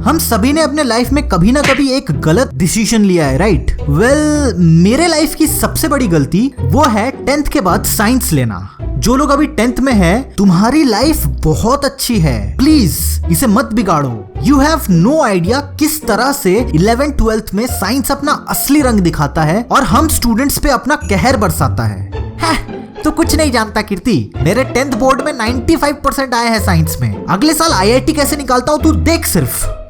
हम सभी ने अपने लाइफ में कभी ना कभी एक गलत डिसीजन लिया है, राइट? वेल, मेरे लाइफ की सबसे बड़ी गलती वो है 10th के बाद साइंस लेना। जो लोग अभी 10th में है, तुम्हारी लाइफ बहुत अच्छी है, प्लीज इसे मत बिगाड़ो। यू हैव नो आइडिया किस तरह से 11th 12th में साइंस अपना असली रंग दिखाता है और हम स्टूडेंट्स पे अपना कहर बरसाता है। तो कुछ नहीं जानता कीर्ति, मेरे 10th बोर्ड में 95% आए हैं साइंस में। अगले साल IIT कैसे निकालता हूँ तू देख सिर्फ।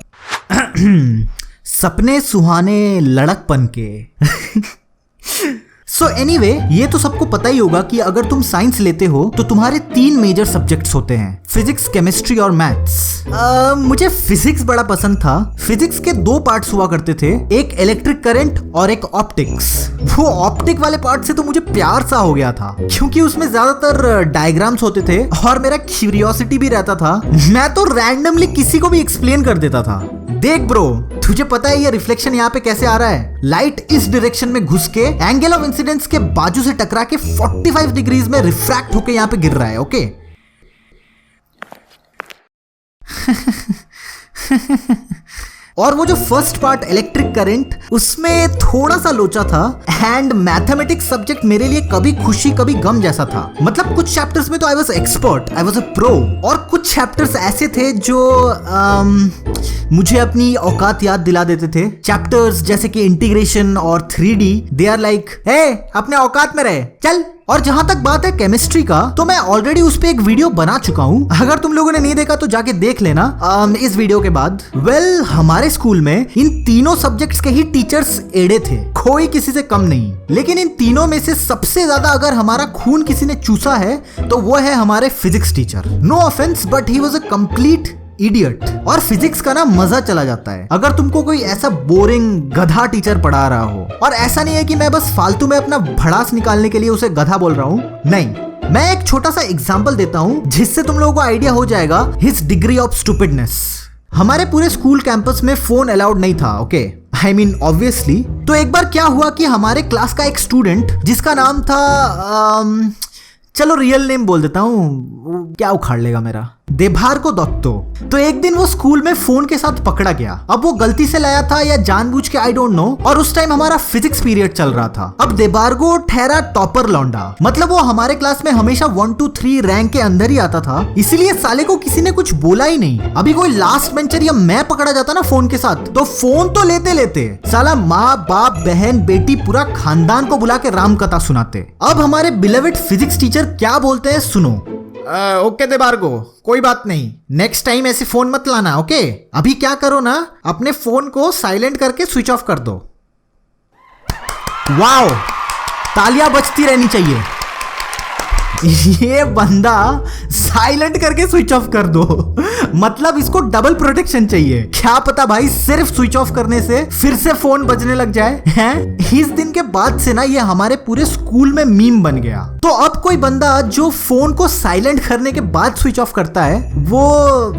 सपने सुहाने लड़कपन के। सो एनीवे, ये तो सबको पता ही होगा कि अगर तुम साइंस लेते हो तो तुम्हारे 3 मेजर सब्जेक्ट्स होते हैं, फिजिक्स, केमिस्ट्री और मैथ्स। मुझे फिजिक्स बड़ा पसंद था। फिजिक्स के 2 पार्ट्स हुआ करते थे, एक इलेक्ट्रिक करंट और एक ऑप्टिक्स। वो ऑप्टिक वाले पार्ट से तो मुझे प्यार सा हो गया था, क्योंकि उसमें ज्यादातर डायग्राम्स होते थे और मेरा क्यूरियोसिटी भी रहता था। मैं तो रैंडमली किसी को भी एक्सप्लेन कर देता था। देख ब्रो, तुझे पता है ये रिफ्लेक्शन यहाँ पे कैसे आ रहा है? लाइट इस डायरेक्शन में घुस के एंगल ऑफ इंसिडेंस के बाजू से टकरा के 45 डिग्रीज में रिफ्रैक्ट होके यहाँ पे गिर रहा है, ओके? और वो जो फर्स्ट पार्ट इलेक्ट्रिक करंट, उसमें थोड़ा सा लोचा था। एंड मैथमेटिक्स सब्जेक्ट मेरे लिए कभी खुशी कभी गम जैसा था। मतलब कुछ चैप्टर्स में तो I was expert, I was a pro, और कुछ चैप्टर्स ऐसे थे जो मुझे अपनी औकात याद दिला देते थे। चैप्टर्स जैसे कि इंटीग्रेशन और 3D, दे आर लाइक, हे अपने औकात में रहे, चल। और जहां तक बात है केमिस्ट्री का, तो मैं ऑलरेडी उस पे एक वीडियो बना चुका हूं। अगर तुम लोगों ने नहीं देखा तो जाके देख लेना इस वीडियो के बाद। वेल, हमारे स्कूल में इन तीनों सब्जेक्ट्स के ही टीचर्स एड़े थे, कोई किसी से कम नहीं। लेकिन इन तीनों में से सबसे ज्यादा अगर हमारा खून किसी ने चूसा है तो वो है हमारे physics teacher. No offence, but he was a complete idiot. और फिजिक्स का ना मजा चला जाता है अगर तुमको कोई ऐसा बोरिंग गधा टीचर पढ़ा रहा हो। और ऐसा नहीं है कि मैं बस फालतू में अपना भड़ास निकालने के लिए उसे गधा बोल रहा हूँ, नहीं। मैं एक छोटा सा एग्जांपल देता हूँ जिससे तुम लोगों को आइडिया हो जाएगा हिज डिग्री ऑफ स्टूपिडनेस। हमारे पूरे स्कूल कैंपस में फोन अलाउड नहीं था, ओके? I mean obviously. तो एक बार क्या हुआ कि हमारे क्लास का एक स्टूडेंट, जिसका नाम था चलो रियल नेम बोल देता हूँ, क्या उखाड़ लेगा मेरा, देभार्गो दत्तो। तो एक दिन वो स्कूल में फोन के साथ पकड़ा गया। अब वो गलती से लाया था या जानबूझ के, आई डोंट नो। और उस टाइम हमारा फिजिक्स पीरियड चल रहा था। अब देभार्गो ठहरा टॉपर लौंडा, मतलब वो हमारे क्लास में हमेशा 1 2 3 रैंक के अंदर ही आता था, इसीलिए साले को किसी ने कुछ बोला ही नहीं। अभी कोई लास्ट बेंचर या मैं पकड़ा जाता ना फोन के साथ, तो फोन तो लेते लेते साला माँ बाप बहन बेटी पूरा खानदान को बुला के राम कथा सुनाते। अब हमारे बिलवेड फिजिक्स टीचर क्या बोलते हैं सुनो। ओके देभार्गो, कोई बात नहीं, नेक्स्ट टाइम ऐसे फोन मत लाना, ओके? अभी क्या करो ना, अपने फोन को साइलेंट करके स्विच ऑफ कर दो। वाओ, तालियां बजती रहनी चाहिए। ये बंदा साइलेंट करके स्विच ऑफ कर दो, मतलब इसको डबल प्रोटेक्शन चाहिए। क्या पता भाई, सिर्फ स्विच ऑफ करने से फिर से फोन बजने लग जाए हैं? इस दिन के बाद से ना ये हमारे पूरे स्कूल में मीम बन गया। तो अब कोई बंदा जो फोन को साइलेंट करने के बाद स्विच ऑफ करता है, वो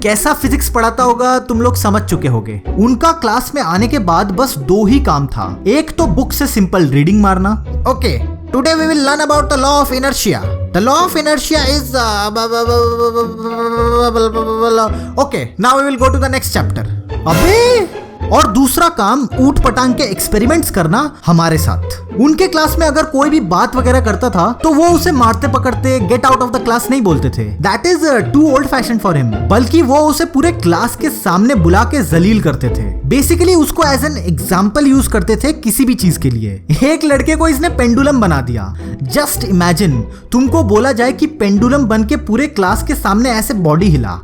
कैसा फिजिक्स पढ़ाता होगा तुम लोग समझ चुके होगे। उनका क्लास में आने के बाद बस 2 ही काम था। एक तो बुक से सिंपल रीडिंग मारना। Okay, today we will learn about the law of inertia. The law of inertia is okay, now we will go to the next chapter. अबे, और दूसरा काम ऊट पटांग के एक्सपेरिमेंट्स करना हमारे साथ। उनके क्लास में अगर कोई भी बात वगैरह करता था तो वो उसे मारते पकड़ते get out of the class नहीं बोलते थे। That is too old fashion for him, बल्कि वो उसे पूरे क्लास के सामने बुला के जलील करते थे। बेसिकली उसको एज एन एग्जाम्पल यूज करते थे किसी भी चीज के लिए। एक लड़के को इसने पेंडुलम बना दिया। जस्ट इमेजिन, तुमको बोला जाए कि पेंडुलम बन के पूरे क्लास के सामने ऐसे बॉडी हिला।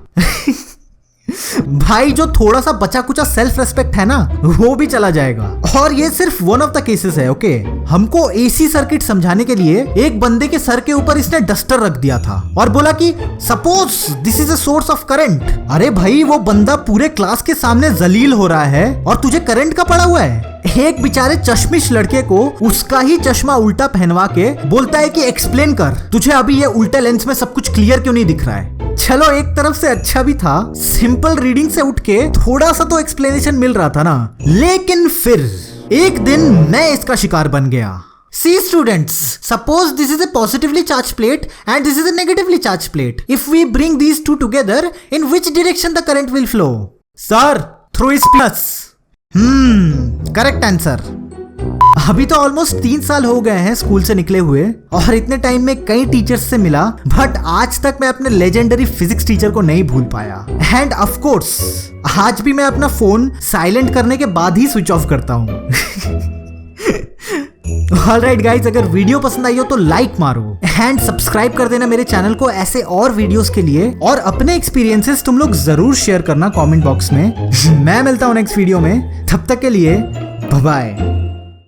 भाई, जो थोड़ा सा बचा कुचा सेल्फ रेस्पेक्ट है ना, वो भी चला जाएगा। और ये सिर्फ वन ऑफ द केसेस है, ओके? हमको एसी सर्किट समझाने के लिए एक बंदे के सर के ऊपर इसने डस्टर रख दिया था और बोला कि suppose this is a source of current. अरे भाई, वो बंदा पूरे क्लास के सामने जलील हो रहा है और तुझे करंट का पड़ा हुआ है। एक बेचारे चश्मिश लड़के को उसका ही चश्मा उल्टा पहनवा के बोलता है कि एक्सप्लेन कर, तुझे अभी ये उल्टे लेंस में सब कुछ क्लियर क्यों नहीं दिख रहा है। चलो, एक तरफ से अच्छा भी था, सिंपल रीडिंग से उठ के थोड़ा सा तो एक्सप्लेनेशन मिल रहा था ना। लेकिन फिर एक दिन मैं इसका शिकार बन गया। See students, suppose this is a positively charged plate and this is a negatively charged plate. If we bring these two together, in which direction the current will flow? Sir through is plus. Correct answer. अभी तो almost 3 साल हो गए हैं school से निकले हुए और इतने टाइम में कई टीचर्स से मिला, बट आज तक मैं अपने लेजेंडरी फिजिक्स टीचर को नहीं भूल पाया। एंड ऑफ कोर्स आज भी मैं अपना फोन साइलेंट करने के बाद ही स्विच ऑफ करता हूँ। ऑलराइट गाइज, अगर वीडियो पसंद आई हो तो लाइक मारो एंड सब्सक्राइब कर देना मेरे चैनल को ऐसे और वीडियोस के लिए, और अपने एक्सपीरियंसेस तुम लोग जरूर शेयर करना कमेंट बॉक्स में। मैं मिलता हूँ नेक्स्ट वीडियो में, तब तक के लिए बाय बाय।